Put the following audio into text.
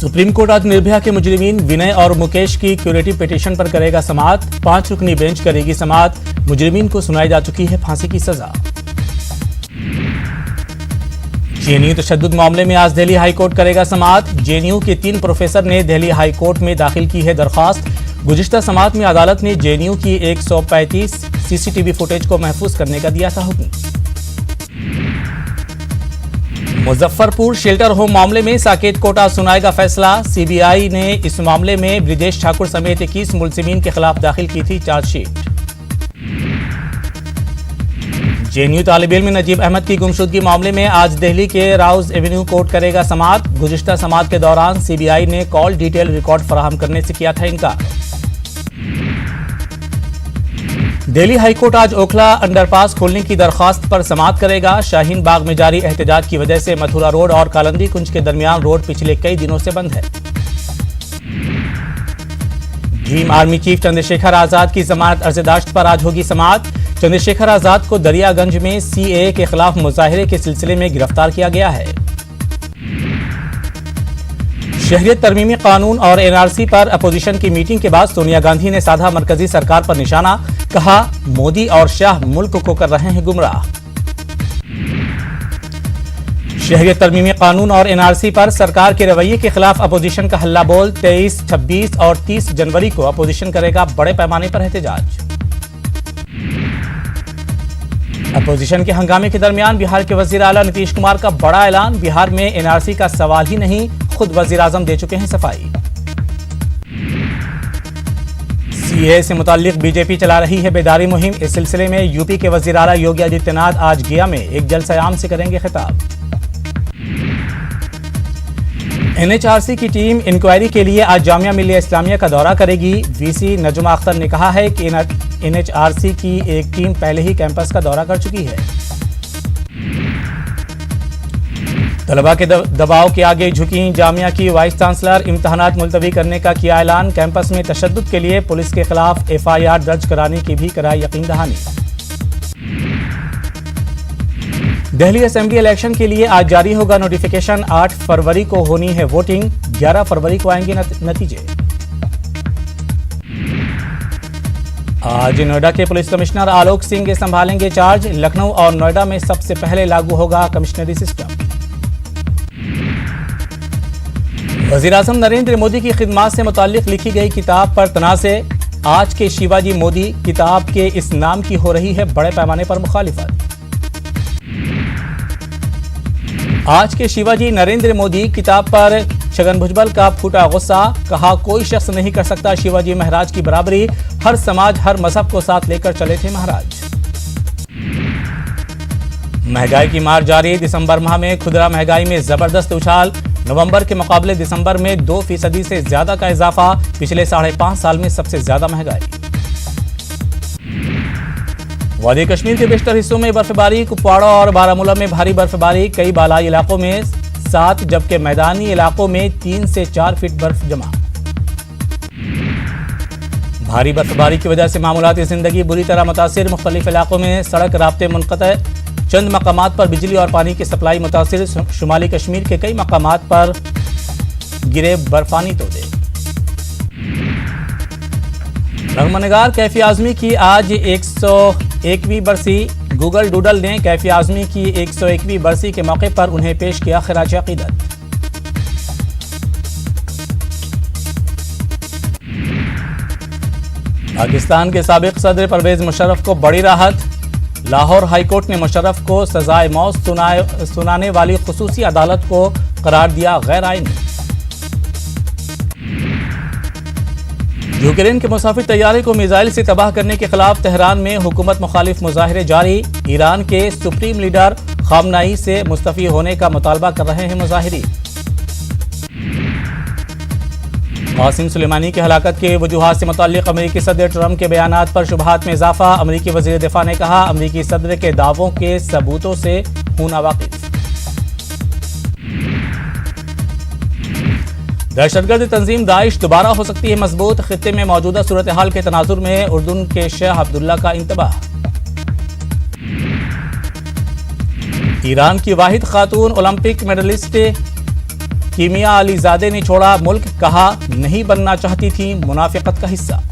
Supreme court आज निर्भया के मुजरिमीन विनय और मुकेश की क्यूरेटिव पिटीशन पर करेगा समाअत। 5 रुकनी बेंच करेगी समाअत। मुजरिमीन को सुनाई जा चुकी है फांसी की सजा। जेएनयू तशद्दुद मामले में आज दिल्ली हाई कोर्ट करेगा समाअत। जेएनयू के 3 प्रोफेसर ने दिल्ली हाई कोर्ट में दाखिल की है दरख्वास्त। गुज़िश्ता समाअत में अदालत ने जेएनयू की 135 सीसीटीवी फुटेज को महफूज करने का दिया था हुक्म। मुजफ्फरपुर शेल्टर होम मामले में साकेत कोर्ट आज सुनाएगा फैसला। सीबीआई ने इस मामले में ब्रिजेश ठाकुर समेत 21 मुलजिमीन के खिलाफ दाखिल की थी चार्जशीट। जेएनयू तालिब इल्म नजीब अहमद की गुमशुदगी मामले में आज दिल्ली के राउज एवेन्यू कोर्ट करेगा समाअत। गुज़िश्ता समाअत के दौरान सीबीआई ने कॉल डिटेल रिकॉर्ड फराहम करने से किया था इनकार। दिल्ली हाईकोर्ट आज ओखला अंडरपास खोलने की दरखास्त पर समाअत करेगा। शाहीन बाग में जारी एहतजाज की वजह से मथुरा रोड और कालंदी कुंज के दरमियान रोड पिछले कई दिनों से बंद है। भीम आर्मी चीफ चंद्रशेखर आजाद की जमानत अर्ज़दाश्त पर आज होगी समाअत। चंद्रशेखर आजाद को दरियागंज में सीएए के खिलाफ मुजाहिरे के सिलसिले में गिरफ्तार किया गया है। शहरियत तरमीमी कानून और एनआरसी पर अपोजिशन की मीटिंग के बाद सोनिया गांधी ने साधा मरकजी सरकार पर निशाना। कहा, मोदी और शाह मुल्क को कर रहे हैं गुमराह। शहरियत तरमीमी कानून और एनआरसी पर सरकार के रवैये के खिलाफ अपोजिशन का हल्ला बोल। 23, 26 और 30 जनवरी को अपोजिशन करेगा बड़े पैमाने पर एहतजाज। अपोजिशन के हंगामे के दरमियान बिहार के वजीर आला नीतीश कुमार का बड़ा ऐलान। बिहार में एनआरसी का सवाल ही नहीं, खुद वजीर आजम दे चुके हैं सफाई। सीएए से मुताल्लिक बीजेपी चला रही है बेदारी मुहिम। इस सिलसिले में यूपी के वजीर आला योगी आदित्यनाथ आज गया में एक जलसा-ए-आम से करेंगे खिताब। एनएचआरसी की टीम इंक्वायरी के लिए आज जामिया मिल्लिया इस्लामिया का दौरा करेगी। वीसी नजुमा अख्तर ने कहा है कि एनएचआरसी की एक टीम पहले ही कैंपस का दौरा कर चुकी है। तलबा के दबाव के आगे झुकी जामिया की वाइस चांसलर। इम्तिहानात मुलतवी करने का किया ऐलान। कैंपस में तशद्दुद के लिए पुलिस के खिलाफ एफआईआर दर्ज कराने की भी कराई यकीन दहानी। दिल्ली असेंबली इलेक्शन के लिए आज जारी होगा नोटिफिकेशन। 8 फरवरी को होनी है वोटिंग। 11 फरवरी को आएंगे नतीजे। आज नोएडा के पुलिस कमिश्नर आलोक सिंह संभालेंगे चार्ज। लखनऊ और नोएडा में सबसे पहले लागू होगा कमिश्नरी सिस्टम। वज़ीर आज़म नरेंद्र मोदी की खिदमात से मुताल्लिक लिखी गई किताब पर तनाज़े। आज के शिवाजी मोदी किताब के इस नाम की हो रही है बड़े पैमाने पर मुखालिफत। आज के शिवाजी नरेंद्र मोदी किताब पर छगन भुजबल का फूटा गुस्सा। कहा, कोई शख्स नहीं कर सकता शिवाजी महाराज की बराबरी। हर समाज हर मजहब को साथ लेकर चले थे महाराज। महंगाई की मार जारी। दिसंबर माह में खुदरा महंगाई में जबरदस्त उछाल। नवंबर के मुकाबले दिसंबर में 2% से ज्यादा का इजाफा। पिछले 5.5 साल में सबसे ज्यादा महंगाई। वादी कश्मीर के बेशतर हिस्सों में बर्फबारी। कुपवाड़ा और बारामूला में भारी बर्फबारी। कई बालाई इलाकों में 7 जबकि मैदानी इलाकों में 3 से 4 फीट बर्फ जमा। भारी बर्फबारी की वजह से मामूलाती जिंदगी बुरी तरह मुतासिर। मुख्तलिफ इलाकों में सड़क राब्ते मुनक़ते। चंद मकामात पर बिजली और पानी की सप्लाई मुतासिर। शुमाली कश्मीर के कई मकामात पर गिरे बर्फानी तोदे। नगमनगार कैफी आज़मी की आज 101वीं बरसी। गूगल डूडल ने कैफी आज़मी की 101वीं बरसी के मौके पर उन्हें पेश किया खिराज अक़ीदत। पाकिस्तान के साबिक सदर परवेज मुशर्रफ को बड़ी राहत। लाहौर हाईकोर्ट ने मुशर्रफ को सजाए मौत सुनाने वाली खुसूसी अदालत को करार दिया गैर आईनी। यूक्रेन के मुसाफिर तैयारे को मिसाइल से तबाह करने के खिलाफ तेहरान में हुकूमत मुखालिफ मुजाहिरे जारी। ईरान के सुप्रीम लीडर खामनाई से मुस्तफी होने का मुतालबा कर रहे हैं मुजाहिरीन। कासिम सुलेमानी की हलाकत के वजूहात से मुताल्लिक अमेरिकी सदर ट्रंप के बयानात पर शुबहात में इजाफा। अमेरिकी वज़ीर दिफा ने कहा, अमेरिकी सदर के दावों के सबूतों से हूं नावाकिफ। दहशतगर्द तंजीम दाइश दोबारा हो सकती है मजबूत। खित्ते में मौजूदा सूरत हाल के तनाजुर में उर्दून के शेख अब्दुल्ला का इंतबाह। ईरान की वाहिद खातून ओलंपिक मेडलिस्ट कीमिया अलीजादे ने छोड़ा मुल्क, कहा नहीं बनना चाहती थी मुनाफिकत का हिस्सा।